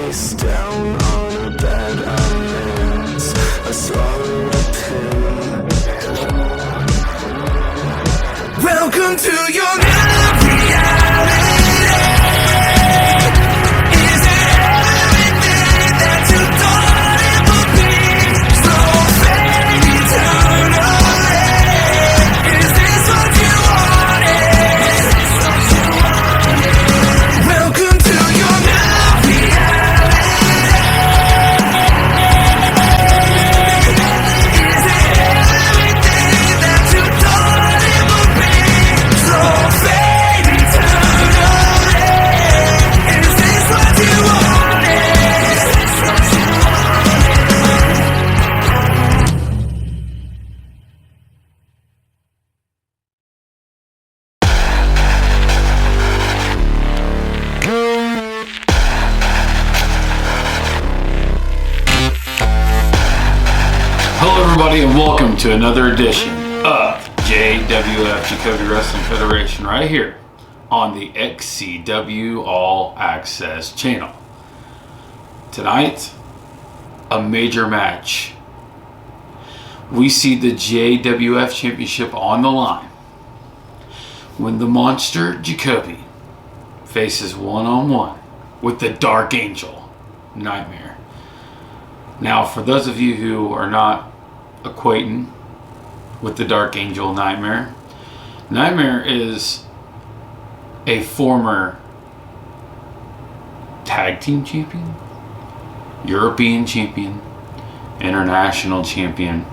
face down on a bed of nails. I swallowed a pill. Welcome to your new reality. Is it everything that you thought it would be? Slow fade eternally. Is this what you wanted? Welcome to your new reality. Is it everything that you thought it would be? Slow fade eternally. Is this what you wanted? Hello everybody and welcome to another edition of JWF Jacoby Wrestling Federation right here on the XCW All Access channel. Tonight, a major match. We see the JWF Championship on the line when the monster Jacoby faces one-on-one with the Dark Angel, Nitemare. Now, for those of you who are not acquainted with the Dark Angel Nitemare, Nitemare is a former tag team champion, European champion, international champion,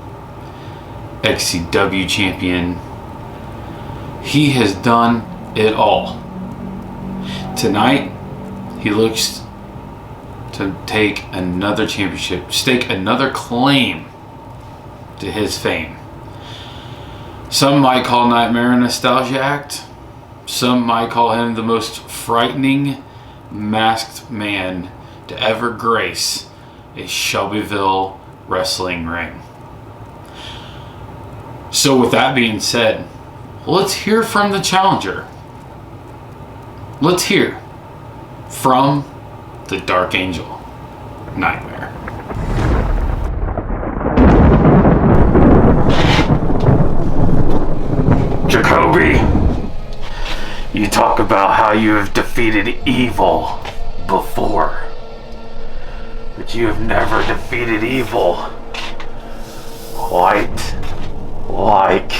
XCW champion. He has done it all. Tonight, he looks to take another championship, stake another claim to his fame. Some might call Nitemare a nostalgia act. Some might call him the most frightening masked man to ever grace a Shelbyville wrestling ring. So with that being said, let's hear from the challenger. Let's hear from the Dark Angel, Nitemare. Jacoby, you talk about how you have defeated evil before, but you have never defeated evil quite like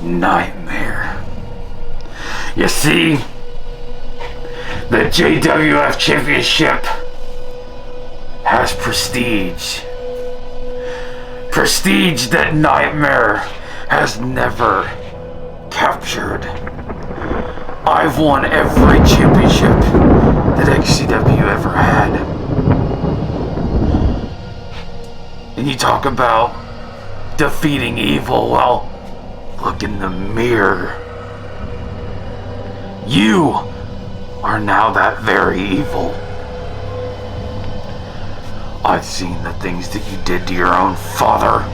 Nitemare. You see, the JWF Championship has prestige. Prestige that Nitemare has never captured. I've won every championship that XCW ever had. And you talk about defeating evil, well, look in the mirror. You are now that very evil. I've seen the things that you did to your own father.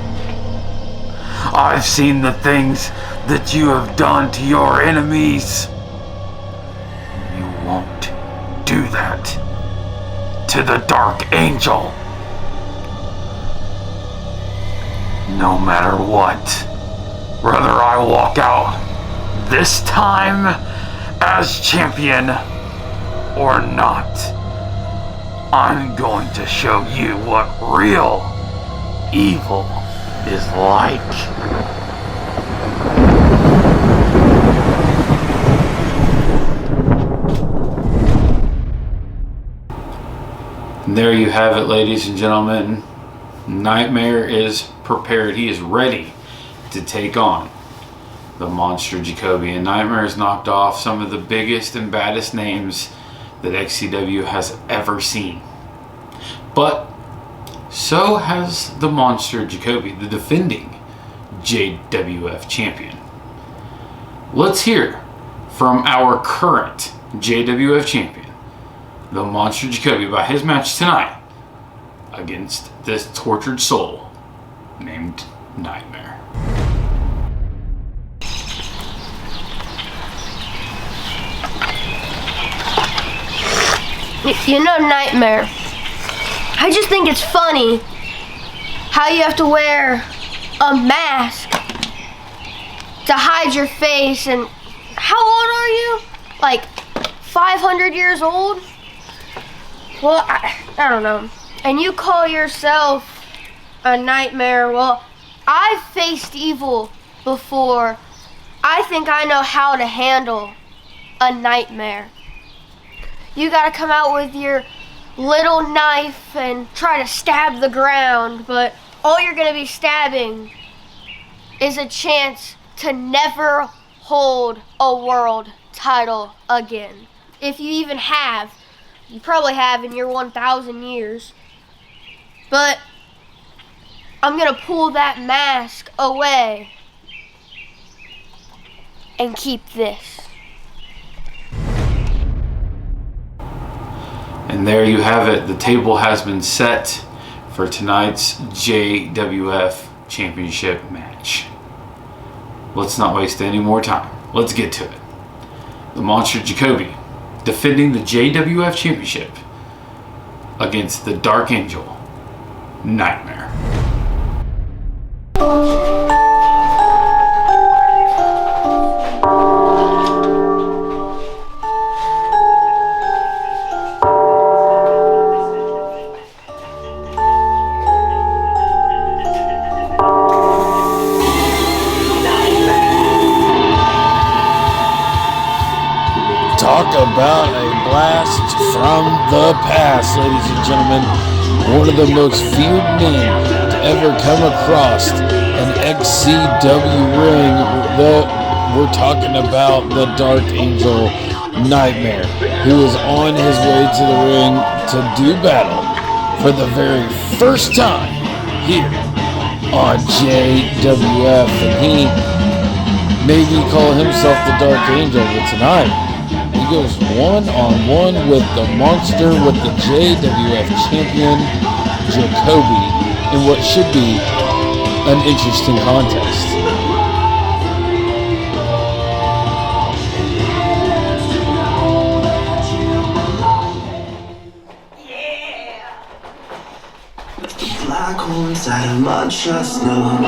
I've seen the things that you have done to your enemies. You won't do that to the Dark Angel. No matter what, whether I walk out this time as champion or not, I'm going to show you what real evil is like. And there you have it, ladies and gentlemen. Nitemare is prepared. He is ready to take on the monster Jacoby. And Nitemare has knocked off some of the biggest and baddest names that XCW has ever seen. But so has the monster Jacoby, the defending JWF champion. Let's hear from our current JWF champion, the monster Jacoby, about his match tonight against this tortured soul named Nitemare. You know, Nightmare, I just think it's funny how you have to wear a mask to hide your face. And how old are you? Like 500 years old? Well, I don't know. And you call yourself a nightmare. Well, I've faced evil before. I think I know how to handle a nightmare. You gotta come out with your little knife and try to stab the ground, but all you're gonna be stabbing is a chance to never hold a world title again. If you even have. You probably have in your 1,000 years. But I'm gonna pull that mask away and keep this. And there you have it. The table has been set for tonight's JWF Championship match. Let's not waste any more time. Let's get to it. The Monster Jacoby defending the JWF Championship against the Dark Angel, Nitemare. Talk about a blast from the past, ladies and gentlemen. One of the most feared men to ever come across an XCW ring. We're talking about the Dark Angel, Nitemare, who is on his way to the ring to do battle for the very first time here on JWF. And he maybe call himself the Dark Angel, but tonight he goes one-on-one with the monster, with the JWF champion, Jacoby, in what should be an interesting contest. Black hole inside of my chest now.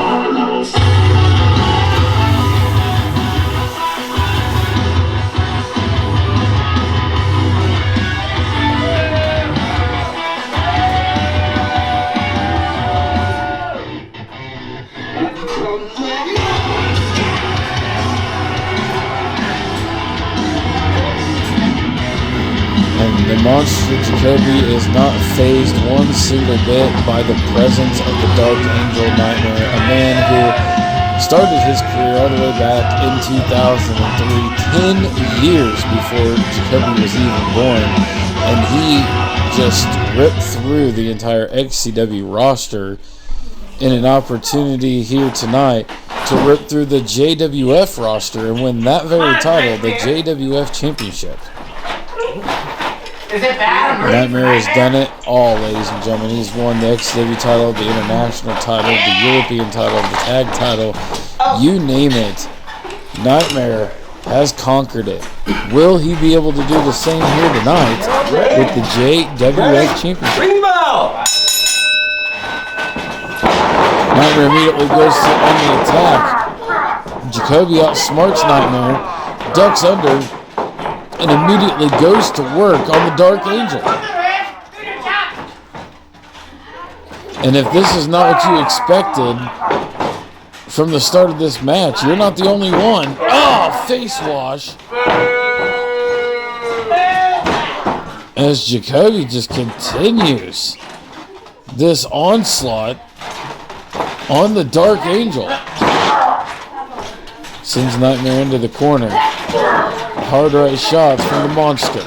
And the monster Jacoby is not fazed one single bit by the presence of the Dark Angel, Nitemare, a man who started his career all the way back in 2003, 10 years before Jacoby was even born, and he just ripped through the entire XCW roster in an opportunity here tonight to rip through the JWF roster and win that very title, the JWF Championship. Is it bad? Nitemare has done it all, ladies and gentlemen. He's won the XCW title, the international title, the European title, the tag title, you name it. Nitemare has conquered it. Will he be able to do the same here tonight with the JWF Championship? Ring bell! Nitemare immediately goes on the attack. Jacoby outsmarts Nitemare, ducks under, and immediately goes to work on the Dark Angel. And if this is not what you expected from the start of this match, you're not the only one. Oh, face wash. As Jacoby just continues this onslaught on the Dark Angel. Sends Nitemare into the corner. Hard right shots from the monster.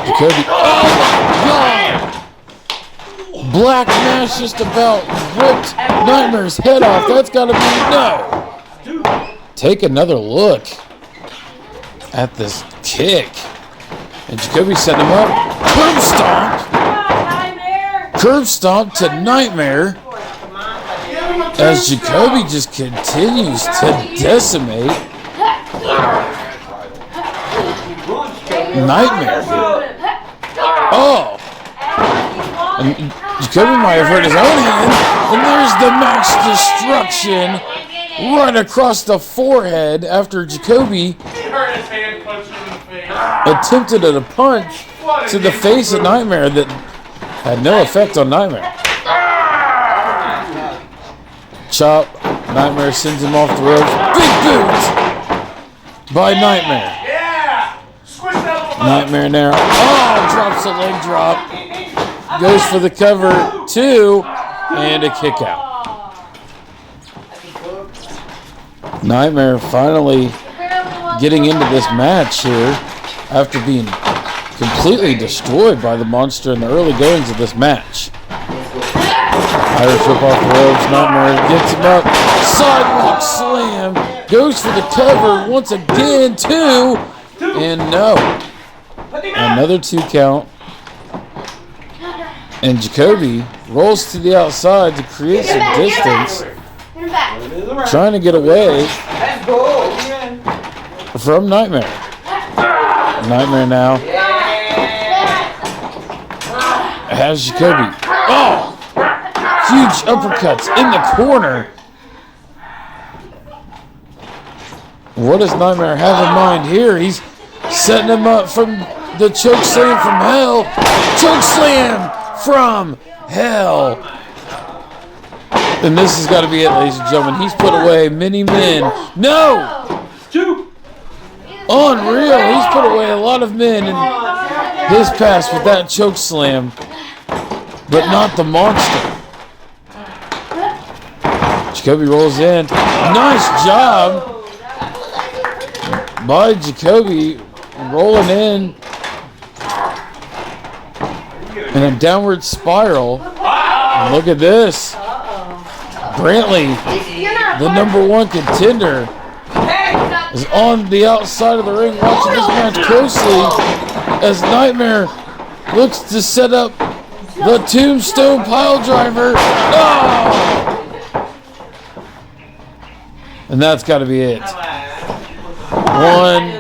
Jacoby. Oh my God! Black Mass just about ripped Nightmare's head off. That's gotta be no. Take another look at this kick. And Jacoby set him up. Curb stomp. Curb stomp to Nitemare. As Jacoby just continues to decimate Nightmare here. Oh! And Jacoby might have hurt his own hand. And there's the match destruction right across the forehead after Jacoby attempted a punch to the face of Nightmare that had no effect on Nightmare. Chop. Nightmare sends him off the ropes. Big boot by Nightmare. Nightmare now. Oh, drops a leg drop. Goes for the cover. 2. And a kick out. Nightmare finally getting into this match here after being completely destroyed by the monster in the early goings of this match. Irish whip off the ropes. Nightmare gets him up. Sidewalk slam. Goes for the cover once again. 2. And no. Another 2 count. And Jacoby rolls to the outside to create some distance. Trying to get away from Nightmare. Nightmare now has Jacoby. Oh! Huge uppercuts in the corner. What does Nightmare have in mind here? He's setting him up from the choke slam from hell. Choke slam from hell. And this has got to be it, ladies and gentlemen. He's put away many men. No! Unreal. He's put away a lot of men in his past with that choke slam. But not the monster. Jacoby rolls in. Nice job by Jacoby rolling in a downward spiral. And look at this. Brantley, the #1 contender, is on the outside of the ring watching this match closely as Nightmare looks to set up the tombstone pile driver. Oh! And that's got to be it. 1,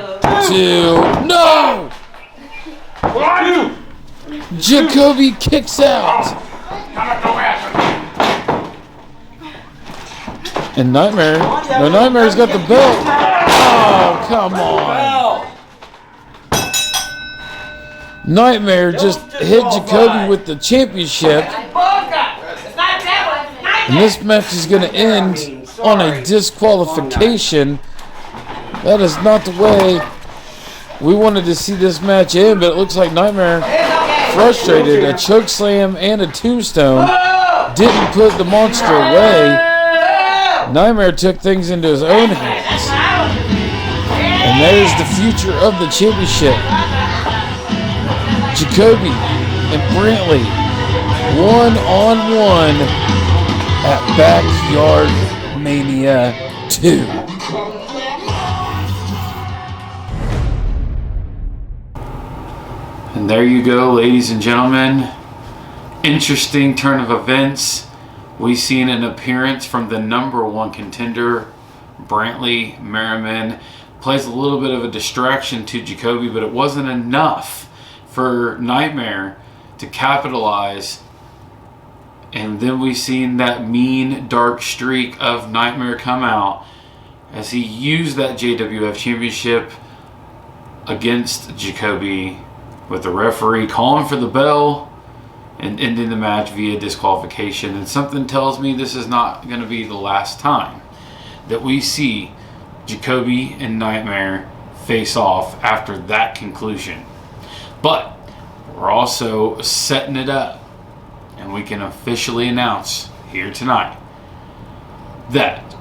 2, no! Jacoby kicks out. And Nightmare, no, Nightmare's got the belt. Oh, come on. Nightmare just hit Jacoby with the championship. And this match is going to end on a disqualification. That is not the way we wanted to see this match end, but it looks like Nightmare, frustrated, a choke slam and a tombstone, didn't put the monster away. Nightmare took things into his own hands. And there's the future of the championship. Jacoby and Brantley, 1-on-1 at Backyard Mania 2. And there you go, ladies and gentlemen. Interesting turn of events. We've seen an appearance from the #1 contender, Brantley Merriman. Plays a little bit of a distraction to Jacoby, but it wasn't enough for Nightmare to capitalize. And then we've seen that mean, dark streak of Nightmare come out as he used that JWF Championship against Jacoby, with the referee calling for the bell and ending the match via disqualification. And something tells me this is not going to be the last time that we see Jacoby and Nightmare face off after that conclusion. But we're also setting it up, and we can officially announce here tonight that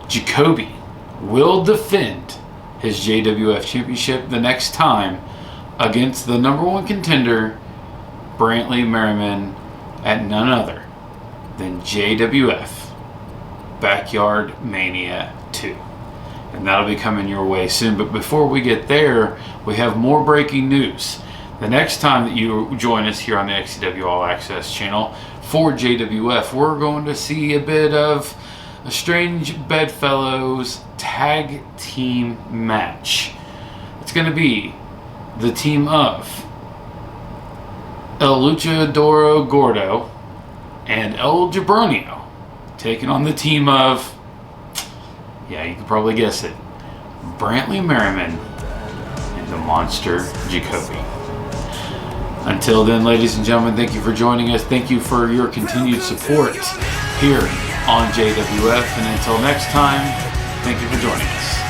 Jacoby will defend his JWF Championship the next time against the #1 contender, Brantley Merriman, at none other than JWF Backyard Mania 2. And that'll be coming your way soon. But before we get there, we have more breaking news. The next time that you join us here on the XCW All Access channel for JWF, we're going to see a bit of a Strange Bedfellows tag team match. It's going to be the team of El Luchador Gordo and El Jabronio taking on the team of, yeah, you can probably guess it, Brantley Merriman and the monster Jacoby. Until then, ladies and gentlemen, thank you for joining us. Thank you for your continued support here on JWF. And until next time, thank you for joining us.